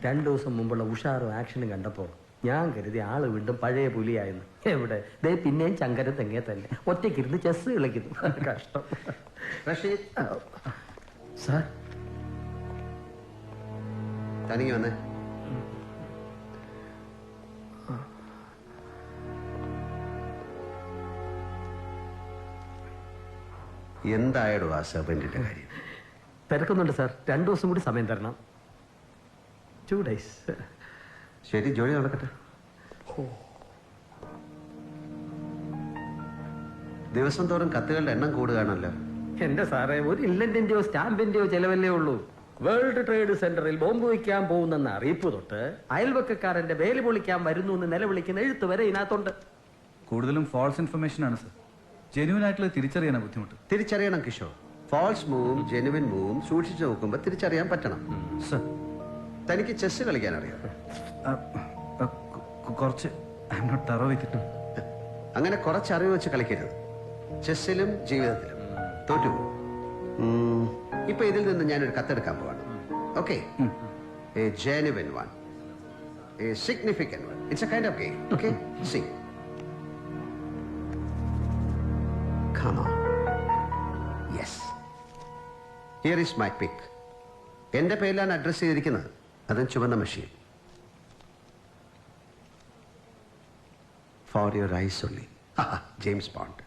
2 ദിവസം മുമ്പുള്ള ഉഷാറും ആക്ഷനും കണ്ടപ്പോ ഞാൻ കരുതി ആള് വീണ്ടും പഴയ പുലിയായിരുന്നു. എവിടെ ദേ പിന്നെയും ചങ്കരം തെങ്ങേ തന്നെ ഒറ്റയ്ക്കിരുന്ന് ചെസ് കളിക്കുന്നു. കഷ്ടം. റഷീദ് സാർ തനിക്ക് വന്നേ. എന്തായാലും ആ സെർവന്റിന്റെ കാര്യം? തിരക്കുന്നുണ്ട് സാർ. 2 ദിവസം കൂടി സമയം തരണം. 2 days. ശരി, ജോലി നടക്കട്ടെ. ദിവസം തോറും കത്തുകളുടെ എണ്ണം കൂടുകയാണല്ലോ. എന്റെ സാറേ, ഒരു ഇല്ലന്റെയോ സ്റ്റാമ്പിന്റെയോ ചെലവല്ലേ ഉള്ളൂ. വേൾഡ് ട്രേഡ് സെന്ററിൽ ബോംബ് വയ്ക്കാൻ പോകുന്നെന്ന അറിയിപ്പ് തൊട്ട് അയൽവക്കക്കാരന്റെ വേലി പൊളിക്കാൻ വരുന്നു എന്ന് നിലവിളിക്കുന്ന എഴുത്ത് വരെ ഇതിനകത്തുണ്ട്. കൂടുതലും ഫാൾസ് ഇൻഫർമേഷൻ ആണ് സർ. ജെന്യൂൻ ആയിട്ടുള്ള തിരിച്ചറിയാനാണ് ബുദ്ധിമുട്ട്. തിരിച്ചറിയണം കിഷോർ. ഫാൾസ് മൂവും ജെനുവിൻ മൂവും സൂക്ഷിച്ചു നോക്കുമ്പോൾ തിരിച്ചറിയാൻ പറ്റണം. സർ, തനിക്ക് ചെസ് കളിക്കാൻ അറിയാം? കുറച്ച്. അങ്ങനെ കുറച്ച് അറിവ് വെച്ച് കളിക്കരുത്. ചെസ്സിലും ജീവിതത്തിലും തോറ്റു. ഇപ്പൊ ഇതിൽ നിന്ന് ഞാനൊരു കത്തെടുക്കാൻ പോവാണ്. Okay, a genuine one, a significant one. It's a kind of game. Okay, see. Come on. Yes. Here is my pick. എന്റെ പേരിലാണ് അഡ്രസ് ചെയ്തിരിക്കുന്നത്. അതും ചുവന്ന machine. For your eyes only. James bond.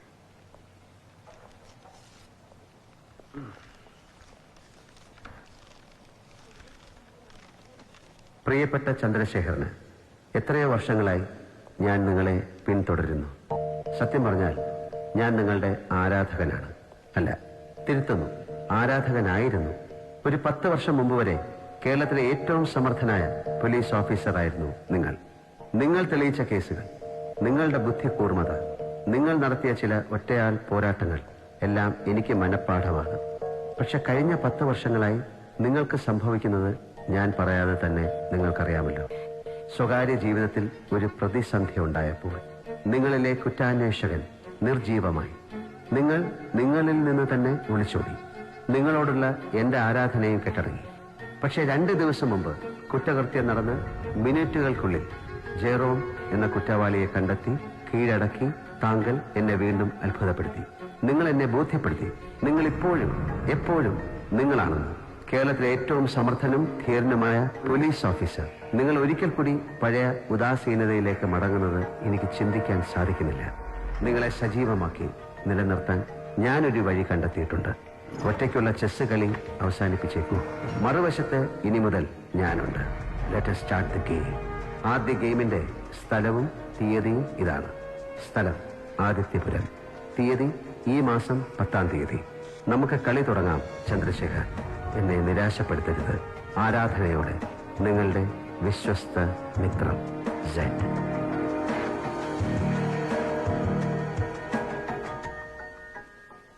പ്രിയപ്പെട്ട ചന്ദ്രശേഖരന്, എത്രയോ വർഷങ്ങളായി ഞാൻ നിങ്ങളെ പിന്തുടരുന്നു. സത്യം പറഞ്ഞാൽ ഞാൻ നിങ്ങളുടെ ആരാധകനാണ്. അല്ല, തിരുത്തുന്നു, ആരാധകനായിരുന്നു. ഒരു 10 വർഷം മുമ്പ് വരെ കേരളത്തിലെ ഏറ്റവും സമർത്ഥനായ പോലീസ് ഓഫീസറായിരുന്നു നിങ്ങൾ. നിങ്ങൾ തെളിയിച്ച കേസുകൾ, നിങ്ങളുടെ ബുദ്ധികൂർമ്മത, നിങ്ങൾ നടത്തിയ ചില ഒറ്റയാൾ പോരാട്ടങ്ങൾ എല്ലാം എനിക്ക് മനഃപ്പാഠമാണ്. പക്ഷെ കഴിഞ്ഞ 10 വർഷങ്ങളായി നിങ്ങൾക്ക് സംഭവിക്കുന്നത് ഞാൻ പറയാതെ തന്നെ നിങ്ങൾക്കറിയാമല്ലോ. സ്വകാര്യ ജീവിതത്തിൽ ഒരു പ്രതിസന്ധി ഉണ്ടായപ്പോൾ നിങ്ങളിലെ കുറ്റാന്വേഷകൻ നിർജീവമായി. നിങ്ങൾ നിങ്ങളിൽ നിന്ന് തന്നെ ഒളിച്ചോടി. നിങ്ങളോടുള്ള എന്റെ ആരാധനയും കെട്ടടങ്ങി. പക്ഷെ 2 ദിവസം മുമ്പ് കുറ്റകൃത്യം നടന്ന് മിനിറ്റുകൾക്കുള്ളിൽ ജെറോം എന്ന കുറ്റവാളിയെ കണ്ടെത്തി കീഴടക്കി താങ്കൾ എന്നെ വീണ്ടും അത്ഭുതപ്പെടുത്തി. നിങ്ങൾ എന്നെ ബോധ്യപ്പെടുത്തി നിങ്ങൾ ഇപ്പോഴും എപ്പോഴും നിങ്ങളാണെന്ന്. കേരളത്തിലെ ഏറ്റവും സമർത്ഥനും ധീരനുമായ പോലീസ് ഓഫീസർ. നിങ്ങൾ ഒരിക്കൽ കൂടി പഴയ ഉദാസീനതയിലേക്ക് മടങ്ങുന്നത് എനിക്ക് ചിന്തിക്കാൻ സാധിക്കുന്നില്ല. നിങ്ങളെ സജീവമാക്കി നിലനിർത്താൻ ഞാനൊരു വഴി കണ്ടെത്തിയിട്ടുണ്ട്. ഒറ്റയ്ക്കുള്ള ചെസ് കളി അവസാനിപ്പിച്ചേക്കൂ. മറുവശത്ത് ഇനി മുതൽ ഞാനുണ്ട്. Let us start the game. ആദ്യ ഗെയിമിന്റെ സ്ഥലവും തീയതിയും ഇതാണ്. സ്ഥലം ആദിത്യപുരം. തീയതി ഈ മാസം 10-ാം തീയതി. നമുക്ക് കളി തുടങ്ങാം ചന്ദ്രശേഖർ. എന്നെ നിരാശപ്പെടുത്തരുത്. ആരാധനയോടെ നിങ്ങളുടെ വിശ്വസ്ത മിത്രം സെഡ്.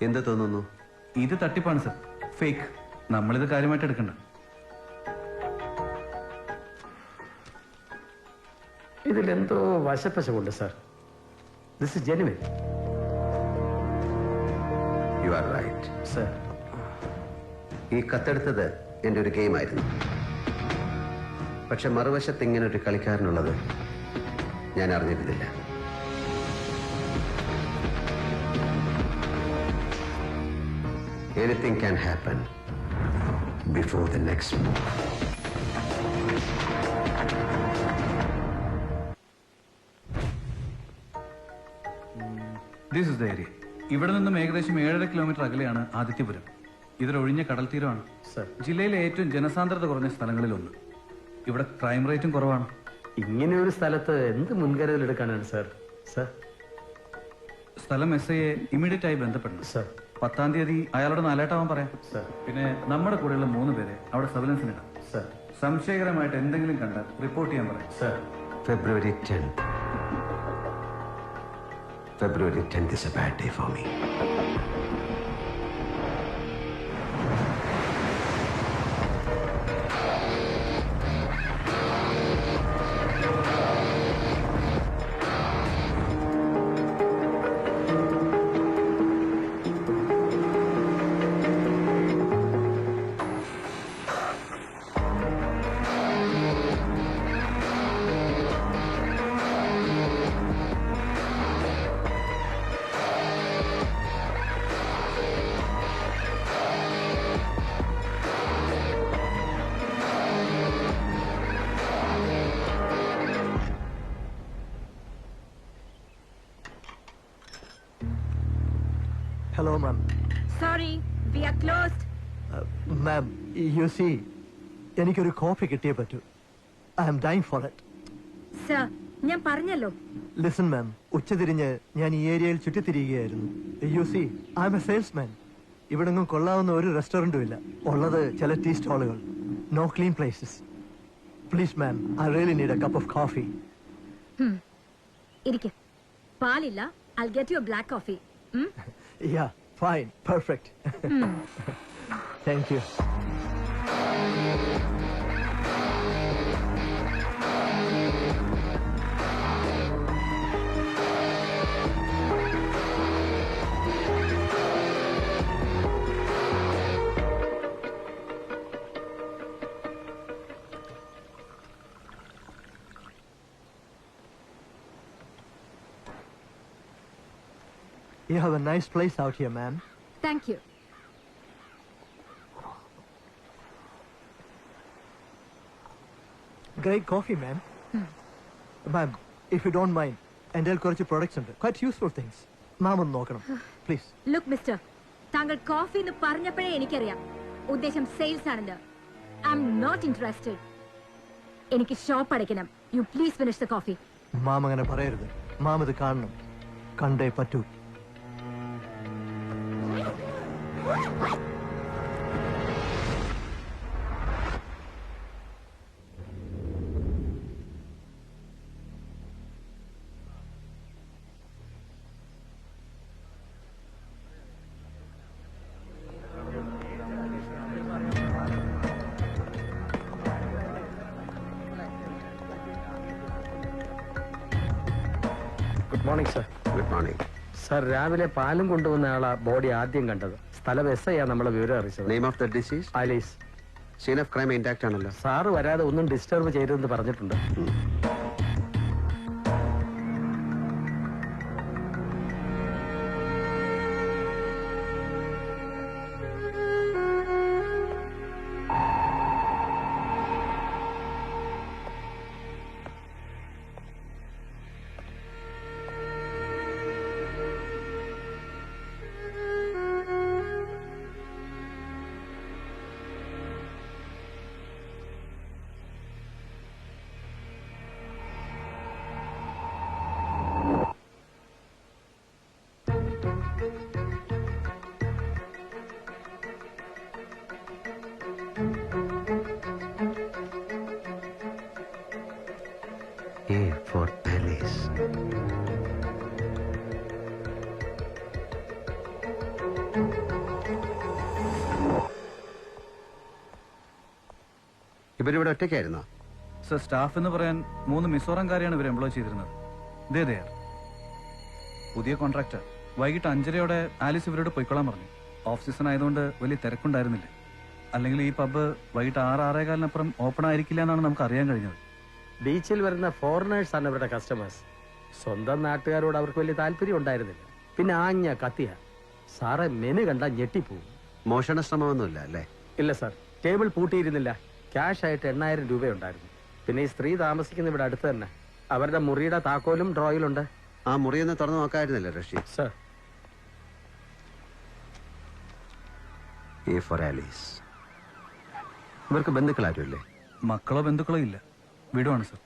എന്ത് തോന്നുന്നു? ഇത് തട്ടിപ്പാണ് സർ, ഫേക്ക്. നമ്മളിത് കാര്യമായിട്ട് എടുക്കണ്ട. ഇതിലെന്തോ വശപ്പശമുണ്ട് sir. This is genuine. You are right sir. ഈ കത്തെടുത്തത് എൻ്റെ ഒരു ഗെയിമായിരുന്നു. പക്ഷെ മറുവശത്ത് ഇങ്ങനെ ഒരു കളിക്കാരനുള്ളത് ഞാൻ അറിഞ്ഞിരുന്നില്ല. Anything can happen before the next move. This is the area. ഇവിടെ നിന്നും ഏകദേശം 7.5 കിലോമീറ്റർ അകലെയാണ് ആദിത്യപുരം. ഇതൊരൊഴിഞ്ഞ കടൽ തീരമാണ് സർ. ജില്ലയിലെ ഏറ്റവും ജനസാന്ദ്രത കുറഞ്ഞ സ്ഥലങ്ങളിലൊന്ന്. ഇവിടെ ക്രൈം റേറ്റും കുറവാണ്. ഇങ്ങനെ ഒരു സ്ഥലത്ത് എന്ത് മുൻകരുതലെടുക്കാനാണ് സർ? സർ, സ്ഥലം SI ഇമ്മീഡിയറ്റ് ആയി ബന്ധപ്പെടണം സർ. 10-ാം തീയതി അയാളോട് 4-ആട്ടാവാൻ പറയാം സർ. പിന്നെ നമ്മുടെ കൂടെയുള്ള 3 പേരെ അവിടെ സർവലൻസിനിടാം സർ. സംശയകരമായിട്ട് എന്തെങ്കിലും കണ്ടാൽ റിപ്പോർട്ട് ചെയ്യാൻ പറയാം sir. February 10th. February 10th is a bad day for me. Hello, ma'am. Sorry, we are closed. Ma'am, you see, എനിക്കൊരു കോഫി കിട്ടിയേ പറ്റൂ. I am dying for it. Sir, ഞാൻ പറഞ്ഞല്ലോ. Listen, ma'am. ഉച്ചതിരിഞ്ഞ് ഞാൻ ഈ ഏരിയയിൽ ചുറ്റിത്തിരിയുകയായിരുന്നു. You see, I am a salesman. ഇവിടെങ്ങും കൊള്ളാവുന്ന ഒരു റെസ്റ്റോറന്റും ഇല്ല. ഉള്ളത് ചില tea സ്റ്റോളുകൾ. No clean places. Please, ma'am, I really need a cup of coffee. ഇരിക്ക്. പാലില്ല. I'll get you a black coffee. Yeah, fine, perfect. Thank you. You have a nice place out here, ma'am. Thank you. Great coffee, ma'am. Ma'am, if you don't mind, എൻ്റെ കയ്യിൽ കുറച്ച് products ഉണ്ട്. Quite useful things. മാം ഒന്ന് നോക്കണം. Please. Look, mister. താങ്കൾ coffee എന്ന് പറഞ്ഞപ്പോഴേ എനിക്കറിയാം. ഉദ്ദേശം സെയിൽസ് ആണെന്ന്. I'm not interested. എനിക്ക് ഷോപ്പ് അടയ്ക്കണം. You please finish the coffee. മാം അങ്ങനെ പറയരുത്. മാം ഇത് കാണണം. കണ്ടേ പറ്റൂ. Good morning sir. Good morning. Sir, രാവിലെ പാലും കൊണ്ടുവന്ന ആളാ ബോഡി ആദ്യം കണ്ടത്. സ്ഥലം SI നമ്മളെ വിവരം അറിയിച്ചത്. Name of the disease? Alice. Scene of crime intact ആണല്ലോ. സാറ് വരാതെ ഒന്നും ഡിസ്റ്റർബ് ചെയ്തെന്ന് പറഞ്ഞിട്ടുണ്ട്. A for Alice. ഇവരിവിടെ ഒറ്റയ്ക്കായിരുന്നോ? സർ, സ്റ്റാഫ് എന്ന് പറയാൻ 3 മിസോറാംകാരെയാണ് ഇവർ എംപ്ലോയ് ചെയ്തിരുന്നത്. ഇതേതെയാർ പുതിയ കോൺട്രാക്ടർ. വൈകിട്ട് 5:30 ആലിസ് ഇവരോട് പൊയ്ക്കൊള്ളാൻ പറഞ്ഞു. ഓഫ് സീസൺ ആയതുകൊണ്ട് വലിയ തിരക്കുണ്ടായിരുന്നില്ല. അല്ലെങ്കിൽ ഈ പബ്ബ് വൈകിട്ട് 6-6:15 ഓപ്പൺ ആയിരിക്കില്ല എന്നാണ് നമുക്ക് അറിയാൻ കഴിഞ്ഞത്. ബീച്ചിൽ വരുന്ന ഫോറിനേഴ്സ് ആണ് ഇവരുടെ കസ്റ്റമേഴ്സ്. സ്വന്തം നാട്ടുകാരോട് അവർക്ക് വലിയ താല്പര്യം ഉണ്ടായിരുന്നില്ല. പിന്നെ ആഞ്ഞ കത്തിയ. സാറെ മെനു കണ്ടാൽ ഞെട്ടിപ്പോവും. മോഷണ ശ്രമമൊന്നുമില്ല അല്ലേ? ഇല്ല സാർ, ടേബിൾ പൂട്ടിയിരുന്നില്ല. ക്യാഷ് ആയിട്ട് 8,000 രൂപയുണ്ടായിരുന്നു. പിന്നെ ഈ സ്ത്രീ താമസിക്കുന്ന ഇവിടെ അടുത്ത് തന്നെ. അവരുടെ മുറിയുടെ താക്കോലും ഡ്രോയിലുണ്ട്. ആ മുറിയൊന്ന് തുറന്നു നോക്കായിരുന്നില്ല Rasheed? Sir. A for Alice. ഇവർക്ക് ബന്ധുക്കളാരുമില്ലേ? മക്കളോ ബന്ധുക്കളോ ഇല്ല. വീടുമാണ് sir.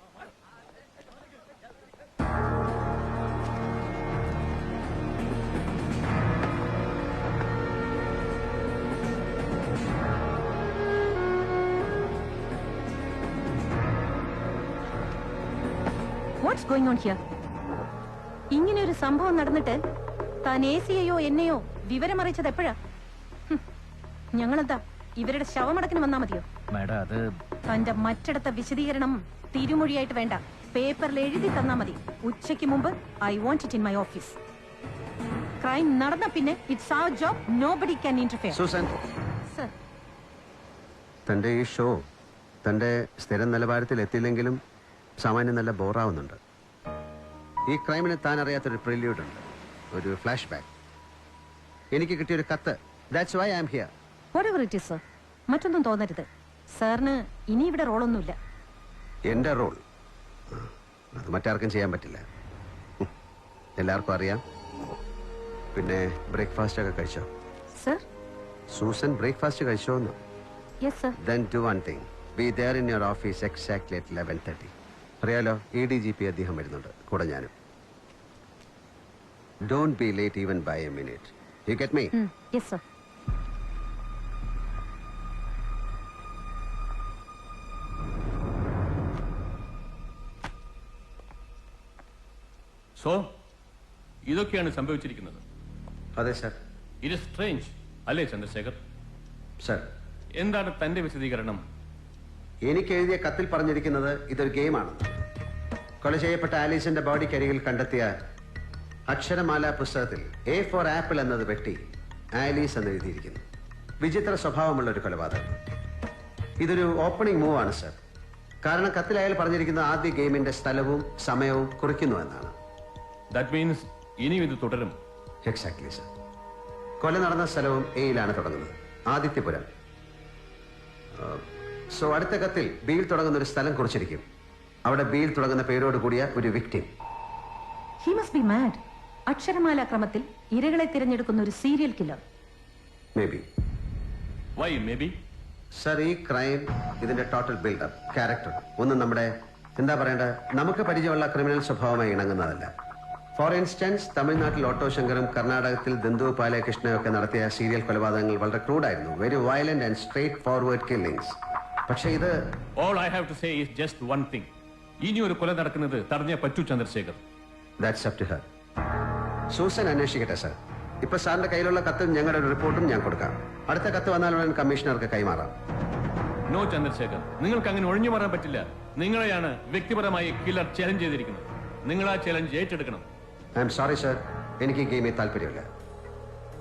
What's going on here? ഇങ്ങനെ ഒരു സംഭവം നടന്നിട്ട് താൻ ACയെയോ എന്നെയോ വിവരമറിയിച്ചത് എപ്പോഴാ? ഞങ്ങളെന്താ ഇവരുടെ ശവമടക്കിന് വന്നാ മതിയോ? മാഡം, അത് തന്റെ മറ്റിടത്തെ വിശദീകരണം തിരുമൊഴിയായിട്ട് വേണ്ട, പേപ്പറിൽ എഴുതി തന്നാ മതി. ഉച്ചയ്ക്ക് മുമ്പ് I want it in my office. Crime നടന്ന പിന്നെ it's our job, nobody can interfere. Susan, sir. തന്റെ ഈ ഷോ തന്റെ സ്ഥിരം നിലവാരത്തിൽ എത്തിയില്ലെങ്കിലും സാമാന്യം നല്ല ബോറാവുന്നുണ്ട്. ഈ ക്രൈമിന് താൻ അറിയാത്തൊരു പ്രില്യൂഡ് ഉണ്ട്, ഒരു ഫ്ലാഷ് ബാക്ക്. എനിക്ക് കിട്ടിയൊരു കത്ത്. That's why I am here. Whatever it is, sir. മറ്റൊന്നും തോന്നരുത്. സാറിന് ഇനി ഇവിടെ റോളൊന്നുമില്ല. എന്റെ റോൾ അത് മറ്റാർക്കും ചെയ്യാൻ പറ്റില്ല. എല്ലാവർക്കും അറിയാം. പിന്നെ ബ്രേക്ക്ഫാസ്റ്റ് ഒക്കെ കഴിച്ചോ? സർ? സൂസൻ ബ്രേക്ക്ഫാസ്റ്റ് കഴിച്ചോ എന്ന്? Yes sir. Then do one thing. Be there in your office exactly at 11:30. അറിയാലോ, EDGP അദ്ദേഹം വരുന്നുണ്ട്, കൂടെ ഞാനും. Don't be late even by a minute. You get me? Yes sir. So ഇതൊക്കെയാണ് സംഭവിച്ചിരിക്കുന്നത്. അതെ സർ. ഇറ്റ് ഇസ് സ്ട്രേഞ്ച് അല്ലേ Chandrasekhar? Sir, എന്താണ് തന്റെ വിശദീകരണം? എനിക്ക് എഴുതിയ കത്തിൽ പറഞ്ഞിരിക്കുന്നത് ഇതൊരു ഗെയിമാണ്. കൊല ചെയ്യപ്പെട്ട ആലീസിന്റെ ബോഡിക്കരികിൽ കണ്ടെത്തിയ അക്ഷരമാല പുസ്തകത്തിൽ A for ആപ്പിൾ എന്നത് വെട്ടി ആലീസ് എന്ന് എഴുതിയിരിക്കുന്നു. വിചിത്ര സ്വഭാവമുള്ള ഒരു കൊലപാതകം. ഇതൊരു ഓപ്പണിംഗ് മൂവ് ആണ് സർ. കാരണം കത്തിൽ അയാൾ പറഞ്ഞിരിക്കുന്ന ആദ്യ ഗെയിമിന്റെ സ്ഥലവും സമയവും കുറിക്കുന്നു എന്നാണ്. ദാറ്റ് മീൻസ് ഇനിയും ഇത് തുടരും. Exactly sir. കൊല നടന്ന സ്ഥലവും എയിലാണ് തുടങ്ങുന്നത്, ആദിത്യപുരം. സോ അടുത്ത കത്തിൽ ബിയിൽ തുടങ്ങുന്ന ഒരു സ്ഥലം കുറിച്ചിരിക്കും. അവിടെ ബിയിൽ തുടങ്ങുന്ന പേരോട് കൂടിയ ഒരു victim. He must be mad. അക്ഷരമാല ക്രമത്തിൽ ഇരകളെ തിരഞ്ഞെടുക്കുന്ന ഒരു serial killer. Maybe. Why maybe? Sir, ഈ ക്രൈം, ഇതിന്റെ ടോട്ടൽ ബിൽഡപ്പ്, ക്യാരക്ടർ ഒന്നും നമ്മുടെ എന്താ പറയേണ്ട നമുക്ക് പരിചയമുള്ള ക്രിമിനൽ സ്വഭാവമായി ഇണങ്ങുന്നതല്ല. ഫോർ ഇൻസ്റ്റൻസ്, തമിഴ്നാട്ടിൽ ഓട്ടോ ശങ്കറും കർണാടകത്തിൽ ദന്തു പാലകൃഷ്ണയും ഒക്കെ നടത്തിയ സീരിയൽ കൊലപാതകങ്ങൾ വളരെ ക്രൂഡായിരുന്നു. Very violent and straightforward killings. പക്ഷേ ഇത് all I have to say is just one thing. ഇനി ഒരു കൊല നടക്കുന്നത് തടഞ്ഞേ പറ്റൂ Chandrasekhar. That's up to her. Susan അന്വേഷിക്കട്ടെ സർ. ഇപ്പൊ സാറിന്റെ കയ്യിലുള്ള കത്തും ഞങ്ങളുടെ ഒരു റിപ്പോർട്ടും ഞാൻ കൊടുക്കാം. അടുത്ത കത്ത് വന്നാലുടൻ കമ്മീഷണർക്ക് കൈമാറാം. നോ ചന്ദ്രശേഖർ, നിങ്ങൾക്ക് അങ്ങനെ ഒഴിഞ്ഞു മാറാൻ പറ്റില്ല. നിങ്ങളെയാണ് വ്യക്തിപരമായി കില്ലർ ചലഞ്ച് ചെയ്തിരിക്കുന്നത്. നിങ്ങൾ ആ ചലഞ്ച് ഏറ്റെടുക്കണം. ഐ എം സോറി സർ, എനിക്ക് ഈ ഗെയിമിൽ താല്പര്യമില്ല.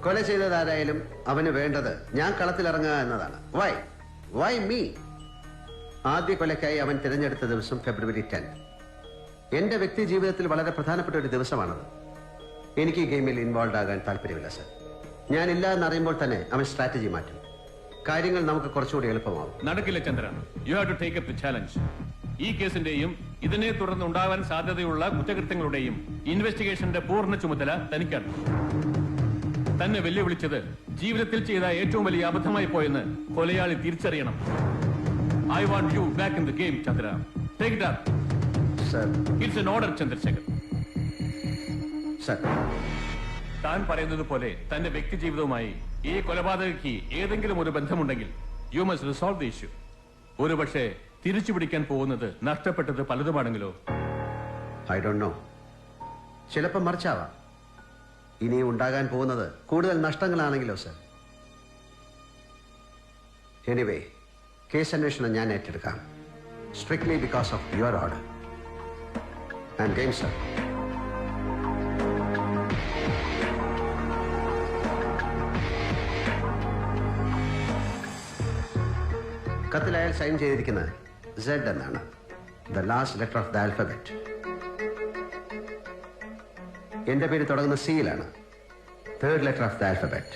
കൊല ചെയ്തതാരായാലും അവന് വേണ്ടത് ഞാൻ കളത്തിലിറങ്ങുക എന്നതാണ്. Y me? ആദ്യ കൊലയ്ക്കായി അവൻ തിരഞ്ഞെടുത്ത ദിവസം ഫെബ്രുവരി 10. എന്റെ വ്യക്തി ജീവിതത്തിൽ വളരെ പ്രധാനപ്പെട്ട ഒരു ദിവസമാണത്. എനിക്ക് ഈ ഗെയിമിൽ ഇൻവോൾവ് ആകാൻ താല്പര്യമില്ല സർ. ഞാനില്ല എന്നറിയുമ്പോൾ തന്നെ അവൻ സ്ട്രാറ്റജി മാറ്റും. കാര്യങ്ങൾ നമുക്ക് കുറച്ചുകൂടി എളുപ്പമാവും. നടക്കില്ല Chandra. You have to take up the challenge. ഈ കേസിന്റെയും ഇതിനെ തുടർന്ന് ഉണ്ടാവാൻ സാധ്യതയുള്ള കുറ്റകൃത്യങ്ങളുടെയും ഇൻവെസ്റ്റിഗേഷന്റെ പൂർണ്ണ ചുമതല തനിക്കാണ്. തന്നെ വെല്ലുവിളിച്ചത് ജീവിതത്തിൽ ചെയ്ത ഏറ്റവും വലിയ അബദ്ധമായി പോയെന്ന് കൊലയാളി തിരിച്ചറിയണം. I want you back in the game Chandra. Take it up. Sir, it's an order Chandrasekhar. Sir, താൻ പറയുന്നത് പോലെ തന്റെ വ്യക്തി ജീവിതവുമായി ഈ കൊലപാതകയ്ക്ക് ഏതെങ്കിലും ഒരു ബന്ധമുണ്ടെങ്കിൽ you must resolve the issue. ഒരുപക്ഷെ തിരിച്ചു പിടിക്കാൻ പോകുന്നത് നഷ്ടപ്പെട്ടത് പലതുമാണെങ്കിലോ? I don't know. ചിലപ്പോൾ മറിച്ചാവാം. ഇനി ഉണ്ടാകാൻ പോകുന്നത് കൂടുതൽ നഷ്ടങ്ങളാണെങ്കിലോ സർ? എനിവേ, കേസ് അന്വേഷണം ഞാൻ ഏറ്റെടുക്കാം. Strictly because of your order. And game sir. കത്തിൽ അയാൾ സൈൻ ചെയ്തിരിക്കുന്നത് Z എന്നാണ്. The last letter of the alphabet. എന്റെ പേര് തുടങ്ങുന്ന സിയിലാണ്. Third letter of the alphabet.